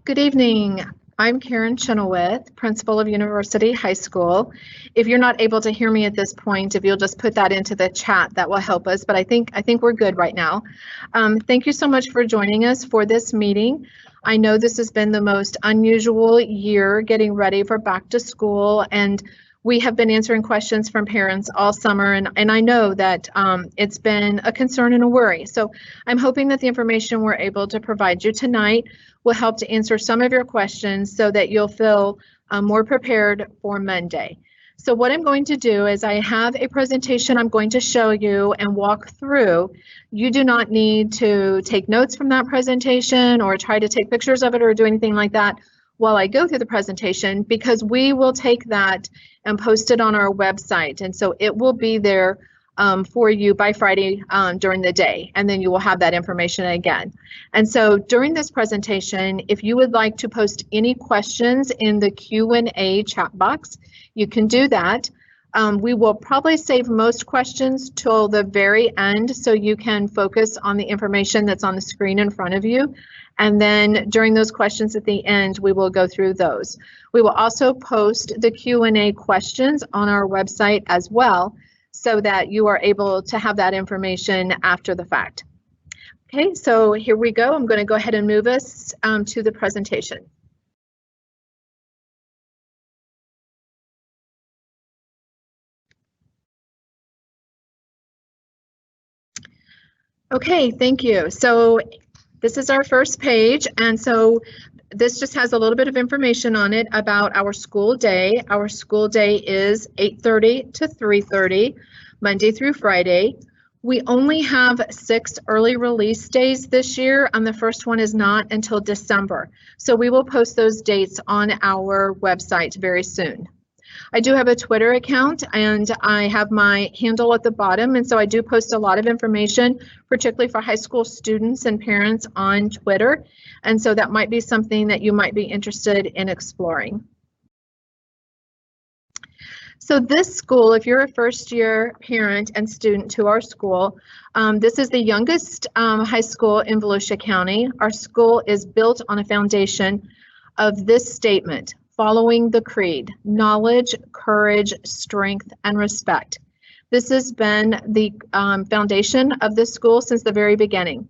Good evening. I'm Karen Chenoweth, principal of University High School. If you're not able to hear me at this point, if you'll just put that into the chat, that will help us. But I think we're good right now. Thank you so much for joining us for this meeting. I know this has been the most unusual year getting ready for back to school, and we have been answering questions from parents all summer, and I know that it's been a concern and a worry. So I'm hoping that the information we're able to provide you tonight will help to answer some of your questions so that you'll feel more prepared for Monday. So what I'm going to do is I have a presentation I'm going to show you and walk through. You do not need to take notes from that presentation or try to take pictures of it or do anything like that while I go through the presentation, because we will take that and post it on our website. And so it will be there for you by Friday during the day, and then you will have that information again. And so during this presentation, if you would like to post any questions in the Q&A chat box, you can do that. We will probably save most questions till the very end so you can focus on the information that's on the screen in front of you. And then during those questions at the end, we will go through those. We will also post the Q&A questions on our website as well, so that you are able to have that information after the fact. Okay, so here we go. I'm going to go ahead and move us to the presentation. Okay, thank you. So this is our first page, and so this just has a little bit of information on it about our school day. Our school day is 8:30 to 3:30, Monday through Friday. We only have 6 early release days this year, and the first one is not until December. So we will post those dates on our website very soon. I do have a Twitter account, and I have my handle at the bottom, and so I do post a lot of information, particularly for high school students and parents on Twitter, and so that might be something that you might be interested in exploring. So this school, if you're a first-year parent and student to our school, this is the youngest high school in Volusia County. Our school is built on a foundation of this statement: following the creed, knowledge, courage, strength, and respect. This has been the foundation of this school since the very beginning.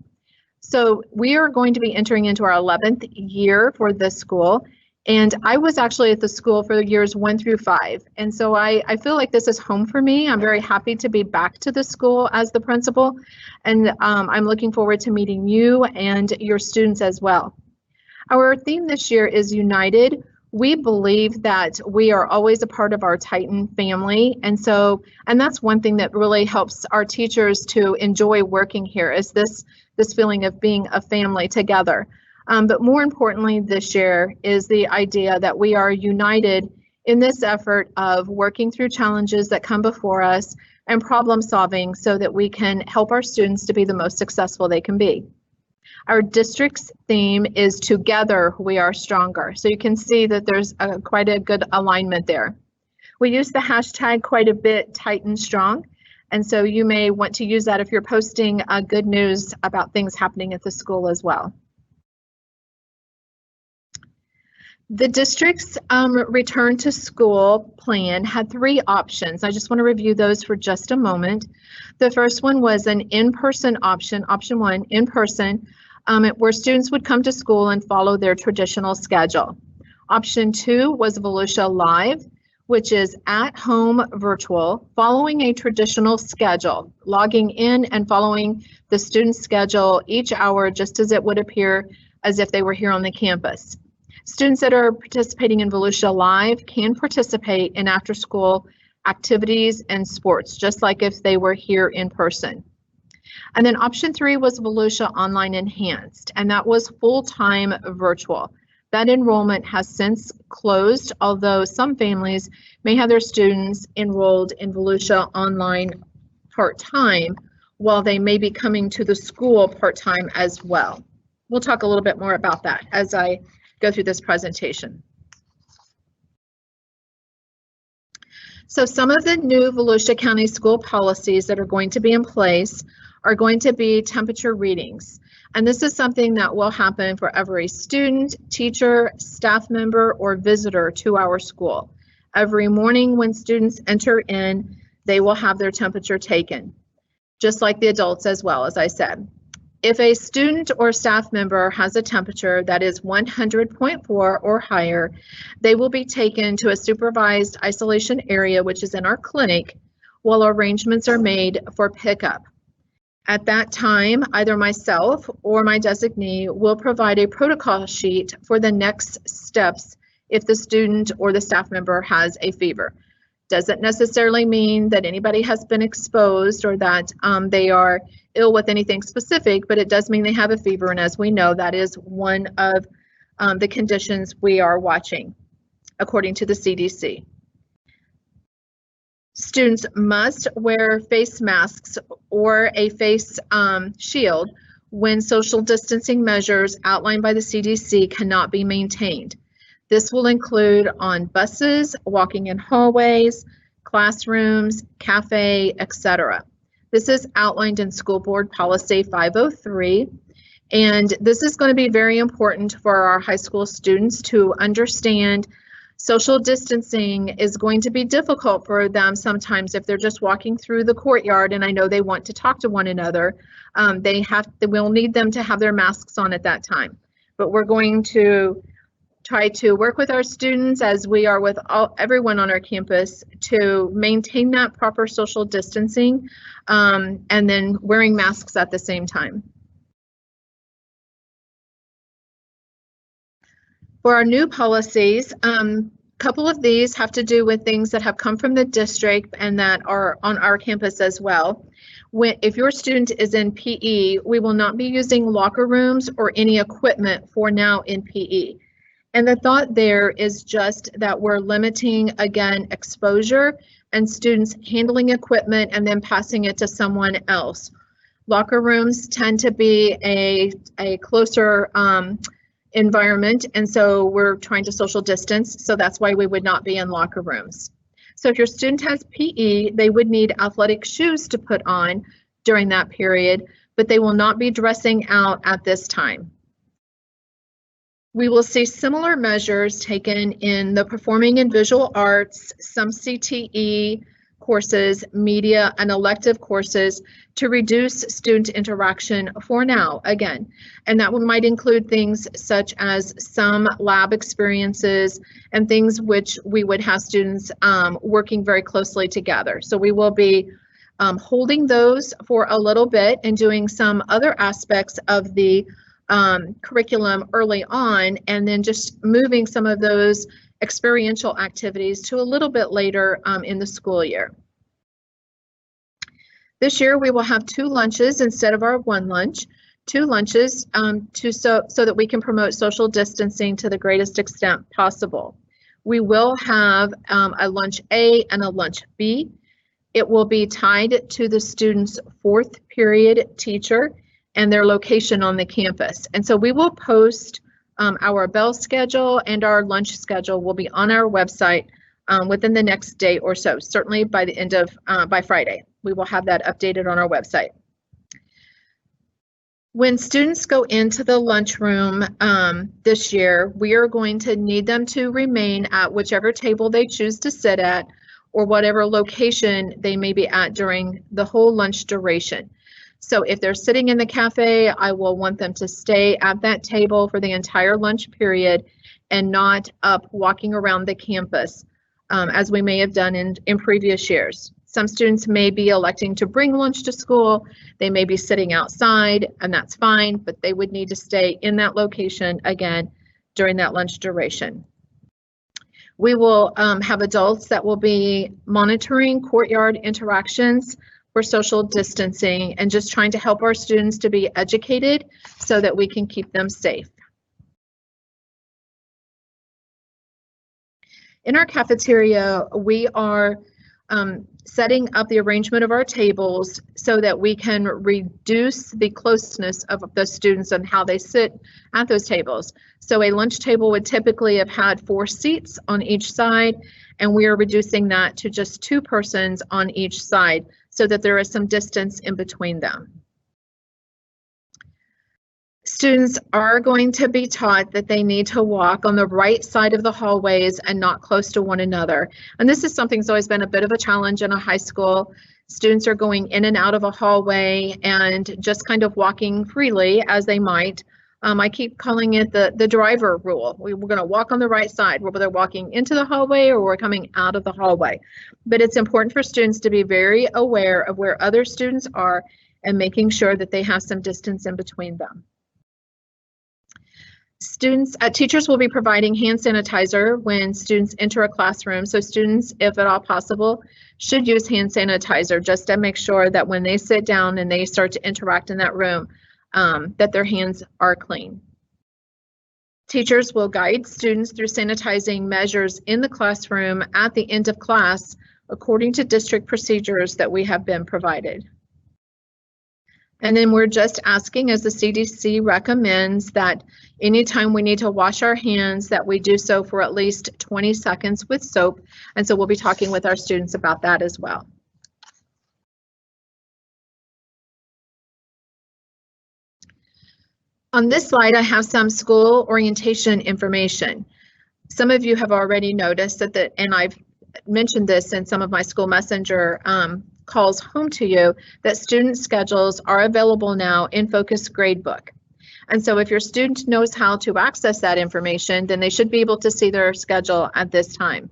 So we are going to be entering into our 11th year for this school, and I was actually at the school for years 1 through 5. And so I feel like this is home for me. I'm very happy to be back to the school as the principal, and I'm looking forward to meeting you and your students as well. Our theme this year is United. We believe that we are always a part of our Titan family, and that's one thing that really helps our teachers to enjoy working here, is this feeling of being a family together. But more importantly this year is the idea that we are united in this effort of working through challenges that come before us and problem solving so that we can help our students to be the most successful they can be. Our district's theme is Together We Are Stronger. So you can see that there's quite a good alignment there. We use the hashtag quite a bit, Titan Strong, and so you may want to use that if you're posting good news about things happening at the school as well. The district's return to school plan had 3 options. I just want to review those for just a moment. The first one was an in-person option, option 1, in-person, where students would come to school and follow their traditional schedule. Option 2 was Volusia Live, which is at-home virtual, following a traditional schedule, logging in and following the student's schedule each hour just as it would appear as if they were here on the campus. Students that are participating in Volusia Live can participate in after-school activities and sports, just like if they were here in person. And then option 3 was Volusia Online Enhanced, and that was full-time virtual. That enrollment has since closed, although some families may have their students enrolled in Volusia Online part-time, while they may be coming to the school part-time as well. We'll talk a little bit more about that as I go through this presentation. So some of the new Volusia County school policies that are going to be in place are going to be temperature readings. And this is something that will happen for every student, teacher, staff member, or visitor to our school. Every morning when students enter in, they will have their temperature taken, just like the adults as well, as I said. If a student or staff member has a temperature that is 100.4 or higher, they will be taken to a supervised isolation area, which is in our clinic, while arrangements are made for pickup. At that time, either myself or my designee will provide a protocol sheet for the next steps if the student or the staff member has a fever. Doesn't necessarily mean that anybody has been exposed or that they are ill with anything specific, but it does mean they have a fever, and as we know, that is one of the conditions we are watching, according to the CDC. Students must wear face masks or a face shield when social distancing measures outlined by the CDC cannot be maintained. This will include on buses, walking in hallways, classrooms, cafe, etc. This is outlined in School Board Policy 503, and this is going to be very important for our high school students to understand. Social distancing is going to be difficult for them sometimes if they're just walking through the courtyard, and I know they want to talk to one another. We'll need them to have their masks on at that time, but we're going to try to work with our students, as we are with everyone on our campus, to maintain that proper social distancing and then wearing masks at the same time. For our new policies, a couple of these have to do with things that have come from the district and that are on our campus as well. If your student is in PE, we will not be using locker rooms or any equipment for now in PE. And the thought there is just that we're limiting, again, exposure and students handling equipment and then passing it to someone else. Locker rooms tend to be a closer environment, and so we're trying to social distance, so that's why we would not be in locker rooms. So if your student has PE, they would need athletic shoes to put on during that period, but they will not be dressing out at this time. We will see similar measures taken in the performing and visual arts, some CTE courses, media, and elective courses to reduce student interaction for now, again. And that might include things such as some lab experiences and things which we would have students working very closely together. So we will be holding those for a little bit and doing some other aspects of the curriculum early on, and then just moving some of those experiential activities to a little bit later in the school year. This year we will have 2 lunches instead of our 1 lunch, 2 lunches so that we can promote social distancing to the greatest extent possible. We will have a lunch A and a lunch B. It will be tied to the student's 4th period teacher and their location on the campus. And so we will post our bell schedule and our lunch schedule will be on our website within the next day or so, certainly by the end of, by Friday. We will have that updated on our website. When students go into the lunchroom this year, we are going to need them to remain at whichever table they choose to sit at or whatever location they may be at during the whole lunch duration. So if they're sitting in the cafe, I will want them to stay at that table for the entire lunch period and not up walking around the campus as we may have done in previous years. Some students may be electing to bring lunch to school. They may be sitting outside, and that's fine, but they would need to stay in that location again during that lunch duration. We will have adults that will be monitoring courtyard interactions for social distancing and just trying to help our students to be educated so that we can keep them safe. In our cafeteria, we are setting up the arrangement of our tables so that we can reduce the closeness of the students and how they sit at those tables. So a lunch table would typically have had 4 seats on each side, and we are reducing that to just 2 persons on each side so that there is some distance in between them. Students are going to be taught that they need to walk on the right side of the hallways and not close to one another. And this is something that's always been a bit of a challenge in a high school. Students are going in and out of a hallway and just kind of walking freely as they might. I keep calling it the driver rule. We're going to walk on the right side, whether they're walking into the hallway or we're coming out of the hallway. But it's important for students to be very aware of where other students are and making sure that they have some distance in between them. Teachers will be providing hand sanitizer when students enter a classroom. So students, if at all possible, should use hand sanitizer just to make sure that when they sit down and they start to interact in that room, that their hands are clean. Teachers will guide students through sanitizing measures in the classroom at the end of class according to district procedures that we have been provided. And then we're just asking, as the CDC recommends, that anytime we need to wash our hands, that we do so for at least 20 seconds with soap. And so we'll be talking with our students about that as well. On this slide, I have some school orientation information. Some of you have already noticed that, and I've mentioned this in some of my school messenger calls home to you, that student schedules are available now in Focus Gradebook. And so if your student knows how to access that information, then they should be able to see their schedule at this time.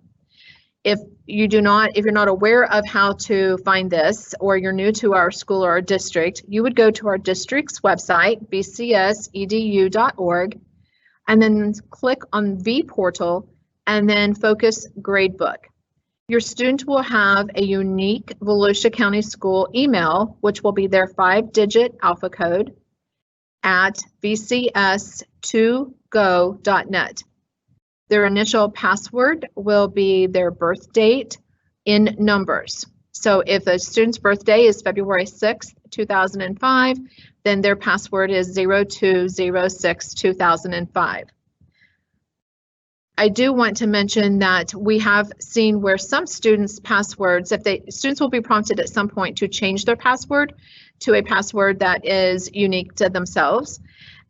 If you're not aware of how to find this, or you're new to our school or our district, you would go to our district's website, bcsedu.org, and then click on vPortal and then Focus Gradebook. Your student will have a unique Volusia County School email, which will be their 5-digit alpha code at bcs2go.net. Their initial password will be their birth date in numbers. So if a student's birthday is February 6th, 2005, then their password is 0206-2005. I do want to mention that we have seen where some students' passwords, students will be prompted at some point to change their password to a password that is unique to themselves.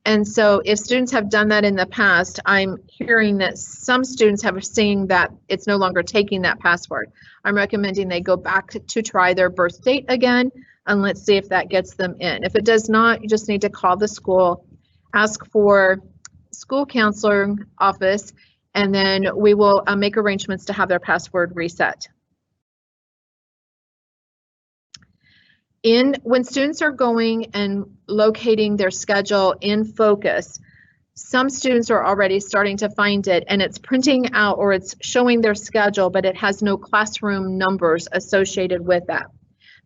And so if students have done that in the past, I'm hearing that some students have seen that it's no longer taking that password. I'm recommending they go back to try their birth date again, and let's see if that gets them in. If it does not, you just need to call the school, ask for school counselor office, and then we will make arrangements to have their password reset. When students are going and locating their schedule in Focus, some students are already starting to find it, and it's printing out, or it's showing their schedule, but it has no classroom numbers associated with that.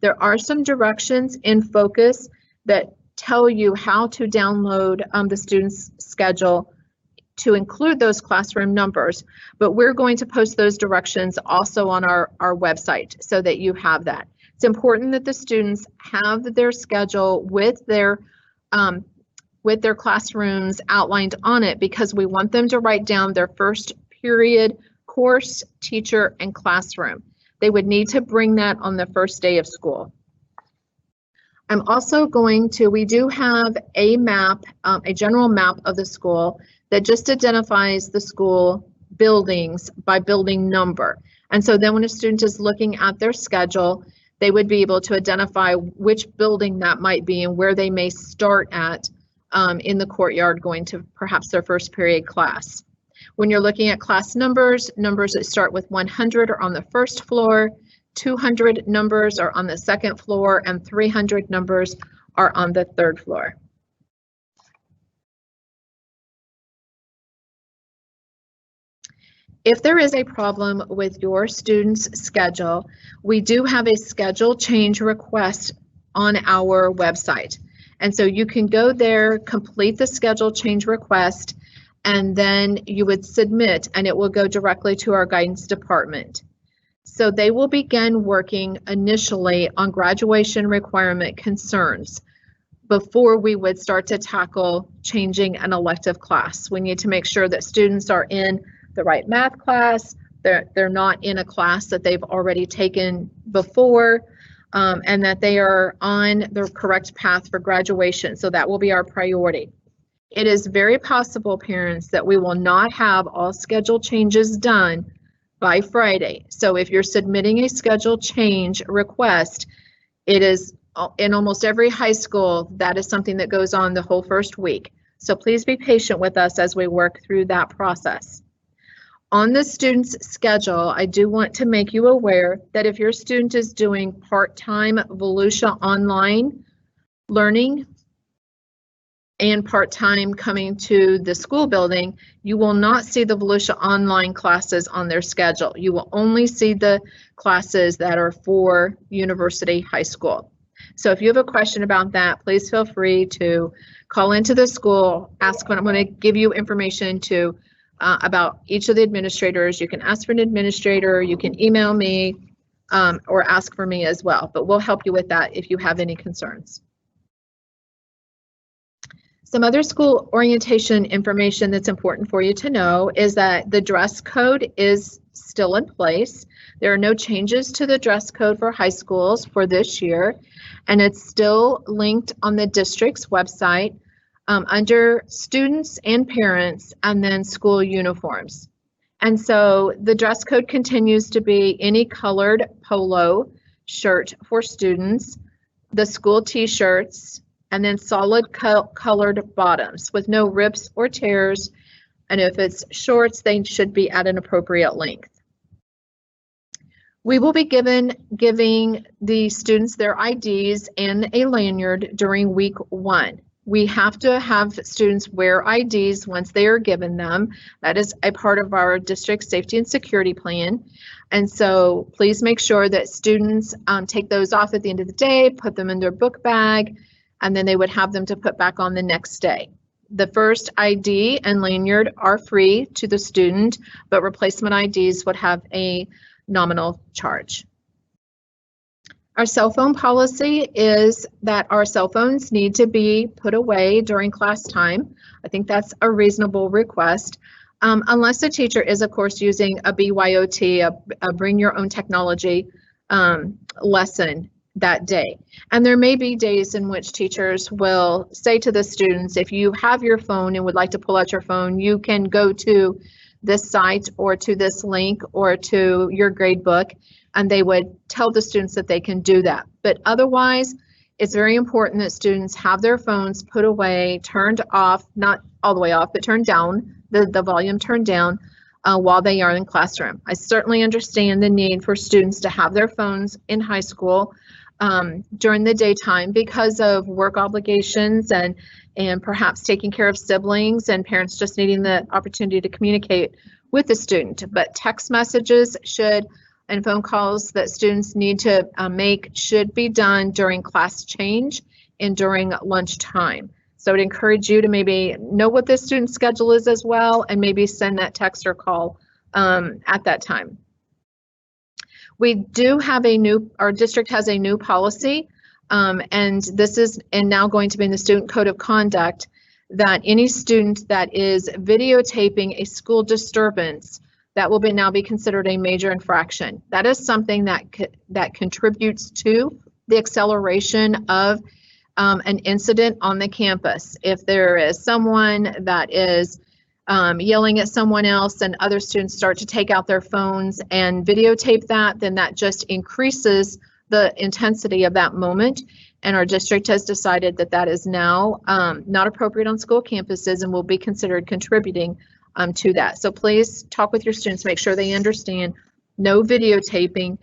There are some directions in Focus that tell you how to download the student's schedule to include those classroom numbers, but we're going to post those directions also on our website so that you have that. It's important that the students have their schedule with their classrooms outlined on it, because we want them to write down their first period, course, teacher, and classroom. They would need to bring that on the first day of school. I'm also we do have a map, a general map of the school that just identifies the school buildings by building number. And so then when a student is looking at their schedule, they would be able to identify which building that might be and where they may start at in the courtyard going to perhaps their first period class. When you're looking at class numbers that start with 100 are on the first floor, 200 numbers are on the second floor, and 300 numbers are on the third floor. If there is a problem with your student's schedule, we do have a schedule change request on our website. And so you can go there, complete the schedule change request, and then you would submit, and it will go directly to our guidance department. So they will begin working initially on graduation requirement concerns before we would start to tackle changing an elective class. We need to make sure that students are in the right math class, they're not in a class that they've already taken before, and that they are on the correct path for graduation. So that will be our priority. It is very possible, parents, that we will not have all schedule changes done by Friday. So if you're submitting a schedule change request, it is in almost every high school, that is something that goes on the whole first week. So please be patient with us as we work through that process. On the student's schedule, I do want to make you aware that if your student is doing part-time Volusia online learning and part-time coming to the school building, you will not see the Volusia online classes on their schedule. You will only see the classes that are for University High School. So if you have a question about that, please feel free to call into the school, ask when I'm going to give you information to about each of the administrators. You can ask for an administrator, you can email me, or ask for me as well, but we'll help you with that if you have any concerns. Some other school orientation information that's important for you to know is that the dress code is still in place. There are no changes to the dress code for high schools for this year, and it's still linked on the district's website under students and parents, and then school uniforms. And so the dress code continues to be any colored polo shirt for students, the school t-shirts, and then solid colored bottoms with no rips or tears. And if it's shorts, they should be at an appropriate length. We will be giving the students their IDs and a lanyard during week 1. We have to have students wear IDs once they are given them. That is a part of our district safety and security plan. And so please make sure that students take those off at the end of the day, put them in their book bag, and then they would have them to put back on the next day. The first ID and lanyard are free to the student, but replacement IDs would have a nominal charge. Our cell phone policy is that our cell phones need to be put away during class time. I think that's a reasonable request, unless the teacher is, of course, using a BYOT, a bring your own technology lesson that day. And there may be days in which teachers will say to the students, if you have your phone and would like to pull out your phone, you can go to this site or to this link or to your grade book, and they would tell the students that they can do that. But otherwise, it's very important that students have their phones put away, turned off, not all the way off, but turned down, the volume turned down while they are in classroom. I certainly understand the need for students to have their phones in high school during the daytime because of work obligations and perhaps taking care of siblings and parents just needing the opportunity to communicate with the student. But text messages and phone calls that students need to make should be done during class change and during lunchtime. So I would encourage you to maybe know what the student schedule is as well, and maybe send that text or call at that time. We do have our district has a new policy, and this is now going to be in the student code of conduct, that any student that is videotaping a school disturbance, that will now be considered a major infraction. That is something that contributes to the acceleration of an incident on the campus. If there is someone that is yelling at someone else and other students start to take out their phones and videotape that, then that just increases the intensity of that moment. And our district has decided that that is now not appropriate on school campuses and will be considered contributing to that. So please talk with your students, make sure they understand no videotaping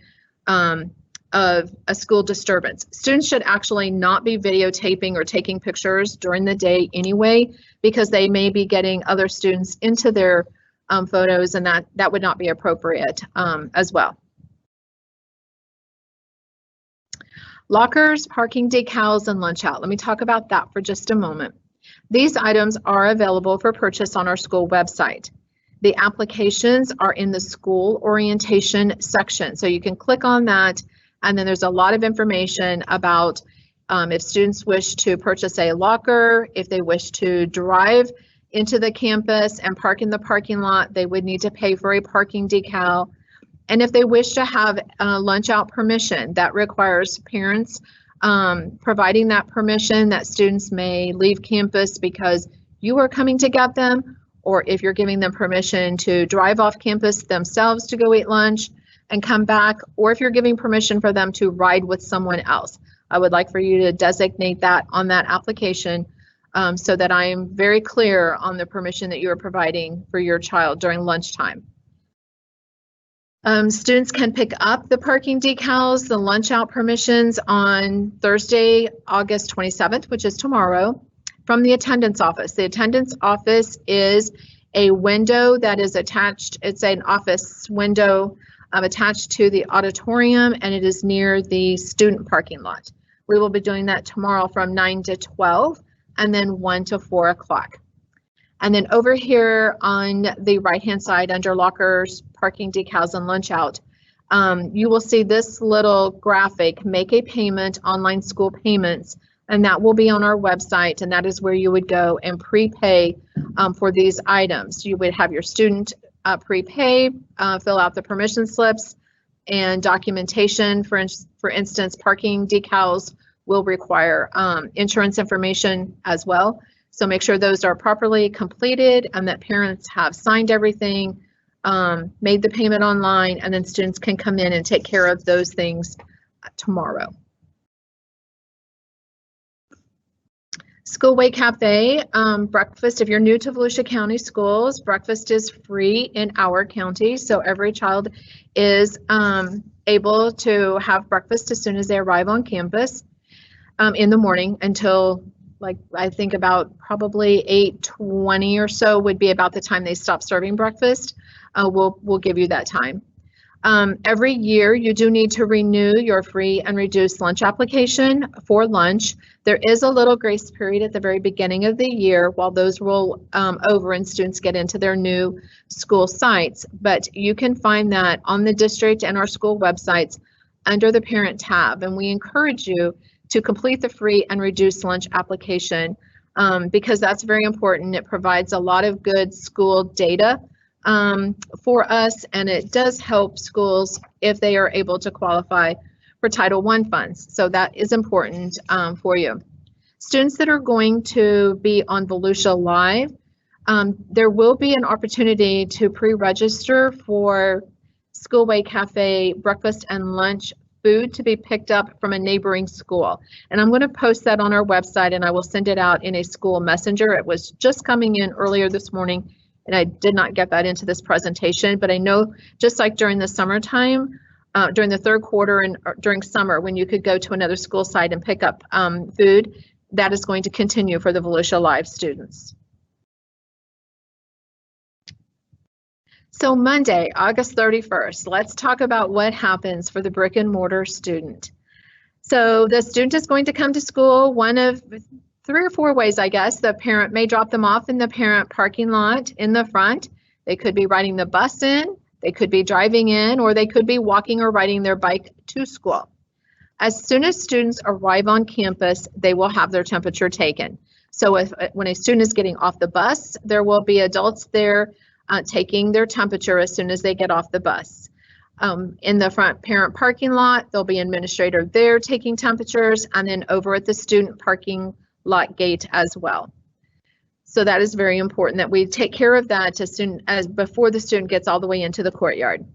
of a school disturbance. Students should actually not be videotaping or taking pictures during the day anyway, because they may be getting other students into their photos, and that would not be appropriate as well. Lockers, parking decals, and lunch out. Let me talk about that for just a moment. These items are available for purchase on our school website. The applications are in the school orientation section, so you can click on that, and then there's a lot of information about if students wish to purchase a locker, if they wish to drive into the campus and park in the parking lot, they would need to pay for a parking decal. And if they wish to have lunch out permission, that requires parents providing that permission that students may leave campus because you are coming to get them, or if you're giving them permission to drive off campus themselves to go eat lunch and come back, or if you're giving permission for them to ride with someone else. I would like for you to designate that on that application so that I am very clear on the permission that you are providing for your child during lunchtime. Students can pick up the parking decals, the lunch out permissions on Thursday, August 27th, which is tomorrow, from the attendance office. The attendance office is a window that is attached. It's an office window attached to the auditorium, and it is near the student parking lot. We will be doing that tomorrow from 9 to 12 and then 1 to 4 o'clock. And then over here on the right-hand side under lockers, parking decals, and lunch out, you will see this little graphic, make a payment, online school payments, and that will be on our website, and that is where you would go and prepay for these items. You would have your student prepay, fill out the permission slips and documentation. For instance, parking decals will require insurance information as well. So make sure those are properly completed and that parents have signed everything, made the payment online, and then students can come in and take care of those things tomorrow. Schoolway Cafe, breakfast. If you're new to Volusia County Schools, breakfast is free in our county, so every child is able to have breakfast as soon as they arrive on campus in the morning until, like, I think about probably 8:20 or so would be about the time they stop serving breakfast. We'll give you that time. Every year you do need to renew your free and reduced lunch application for lunch. There is a little grace period at the very beginning of the year while those roll over and students get into their new school sites, but you can find that on the district and our school websites under the parent tab, and we encourage you to complete the free and reduced lunch application because that's very important. It provides a lot of good school data for us, and it does help schools if they are able to qualify for Title I funds. So that is important for you. Students that are going to be on Volusia Live, there will be an opportunity to pre-register for Schoolway Cafe breakfast and lunch food to be picked up from a neighboring school. And I'm going to post that on our website, and I will send it out in a school messenger. It was just coming in earlier this morning, and I did not get that into this presentation, but I know just like during the summertime, during the third quarter and during summer, when you could go to another school site and pick up food, that is going to continue for the Volusia Live students. So Monday, August 31st, let's talk about what happens for the brick and mortar student. So the student is going to come to school one of 3 or 4 ways, I guess. The parent may drop them off in the parent parking lot in the front. They could be riding the bus in, they could be driving in, or they could be walking or riding their bike to school. As soon as students arrive on campus, they will have their temperature taken. So when a student is getting off the bus, there will be adults there taking their temperature as soon as they get off the bus. In the front parent parking lot, there'll be an administrator there taking temperatures, and then over at the student parking lot gate as well. So that is very important that we take care of that as soon as before the student gets all the way into the courtyard.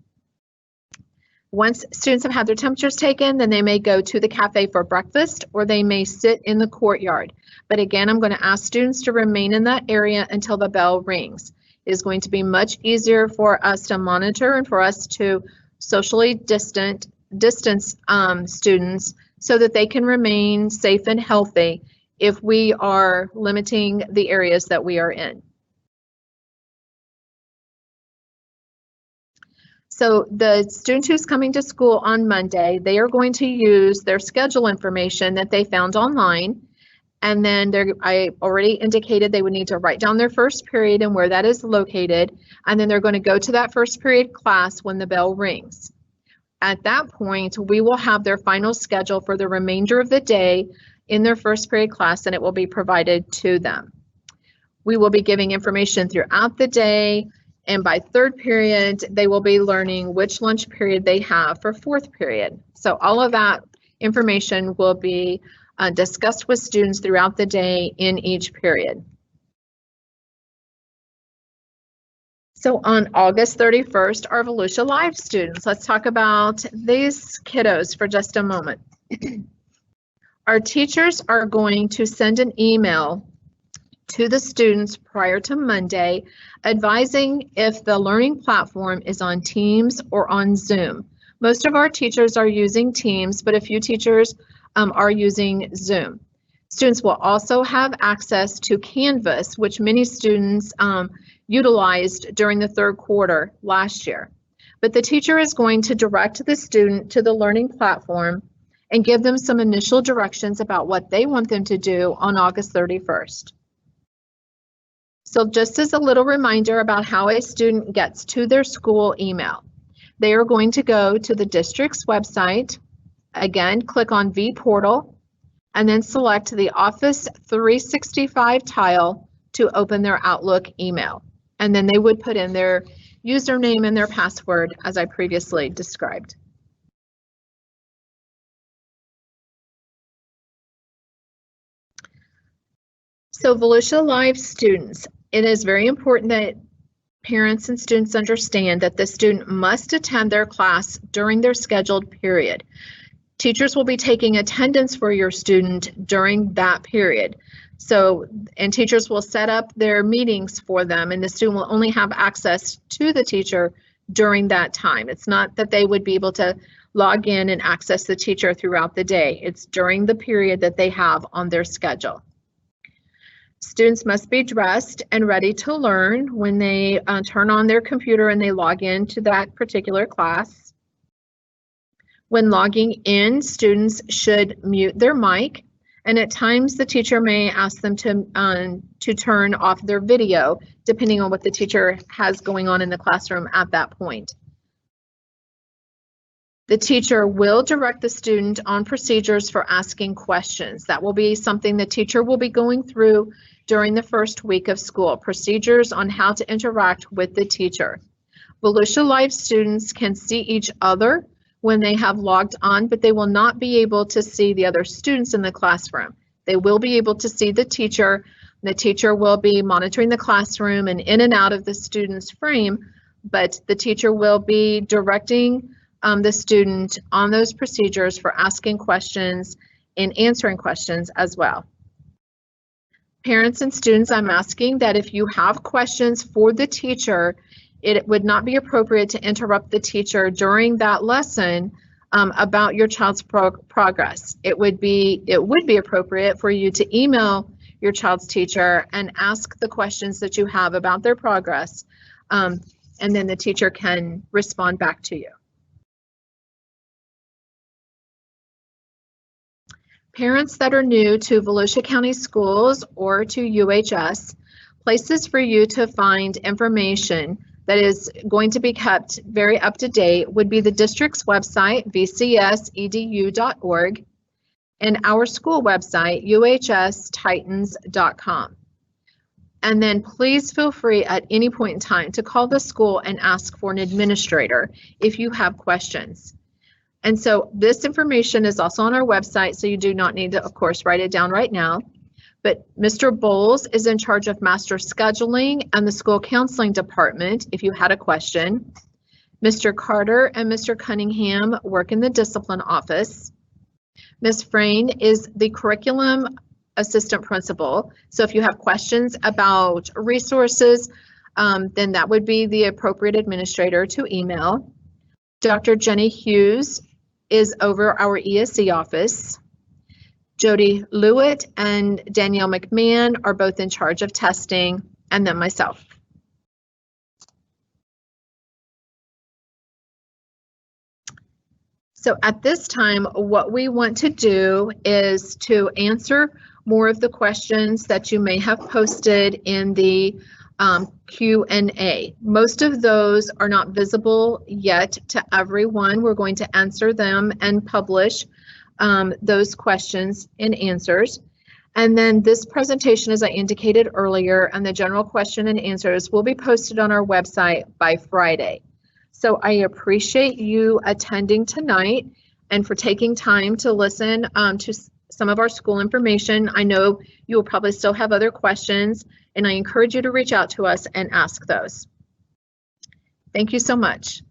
Once students have had their temperatures taken, then they may go to the cafe for breakfast, or they may sit in the courtyard. But again, I'm going to ask students to remain in that area until the bell rings. It is going to be much easier for us to monitor and for us to socially distance students so that they can remain safe and healthy if we are limiting the areas that we are in. So the student who's coming to school on Monday, they are going to use their schedule information that they found online. And then I already indicated they would need to write down their first period and where that is located. And then they're going to go to that first period class when the bell rings. At that point, we will have their final schedule for the remainder of the day in their first period class, and it will be provided to them. We will be giving information throughout the day, and by third period, they will be learning which lunch period they have for fourth period. So all of that information will be discussed with students throughout the day in each period. So on August 31st, our Volusia Live students, let's talk about these kiddos for just a moment. Our teachers are going to send an email to the students prior to Monday, advising if the learning platform is on Teams or on Zoom. Most of our teachers are using Teams, but a few teachers are using Zoom. Students will also have access to Canvas, which many students utilized during the third quarter last year. But the teacher is going to direct the student to the learning platform and give them some initial directions about what they want them to do on August 31st. So just as a little reminder about how a student gets to their school email, they are going to go to the district's website, again, click on vPortal, and then select the Office 365 tile to open their Outlook email. And then they would put in their username and their password as I previously described. So Volusia Live students, it is very important that parents and students understand that the student must attend their class during their scheduled period. Teachers will be taking attendance for your student during that period. So, and teachers will set up their meetings for them, and the student will only have access to the teacher during that time. It's not that they would be able to log in and access the teacher throughout the day. It's during the period that they have on their schedule. Students must be dressed and ready to learn when they turn on their computer and they log into that particular class. When logging in, students should mute their mic, and at times the teacher may ask them to turn off their video, depending on what the teacher has going on in the classroom at that point. The teacher will direct the student on procedures for asking questions. That will be something the teacher will be going through during the first week of school, procedures on how to interact with the teacher. Volusia Live students can see each other when they have logged on, but they will not be able to see the other students in the classroom. They will be able to see the teacher. The teacher will be monitoring the classroom and in and out of the student's frame, but the teacher will be directing the student on those procedures for asking questions and answering questions as well. Parents and students, I'm asking that if you have questions for the teacher, it would not be appropriate to interrupt the teacher during that lesson about your child's progress. It would be appropriate for you to email your child's teacher and ask the questions that you have about their progress, and then the teacher can respond back to you. Parents that are new to Volusia County Schools or to UHS, places for you to find information that is going to be kept very up to date would be the district's website, vcsedu.org, and our school website, uhstitans.com. And then please feel free at any point in time to call the school and ask for an administrator if you have questions. And so this information is also on our website, so you do not need to, of course, write it down right now. But Mr. Bowles is in charge of master scheduling and the school counseling department if you had a question. Mr. Carter and Mr. Cunningham work in the discipline office. Ms. Frayne is the curriculum assistant principal. So if you have questions about resources, then that would be the appropriate administrator to email. Dr. Jenny Hughes is over our ESE office. Jody Lewitt and Danielle McMahon are both in charge of testing, and then myself. So at this time, what we want to do is to answer more of the questions that you may have posted in the Q&A. Most of those are not visible yet to everyone. We're going to answer them and publish those questions and answers. And then this presentation, as I indicated earlier, and the general question and answers will be posted on our website by Friday. So I appreciate you attending tonight and for taking time to listen to some of our school information. I know you will probably still have other questions, and I encourage you to reach out to us and ask those. Thank you so much.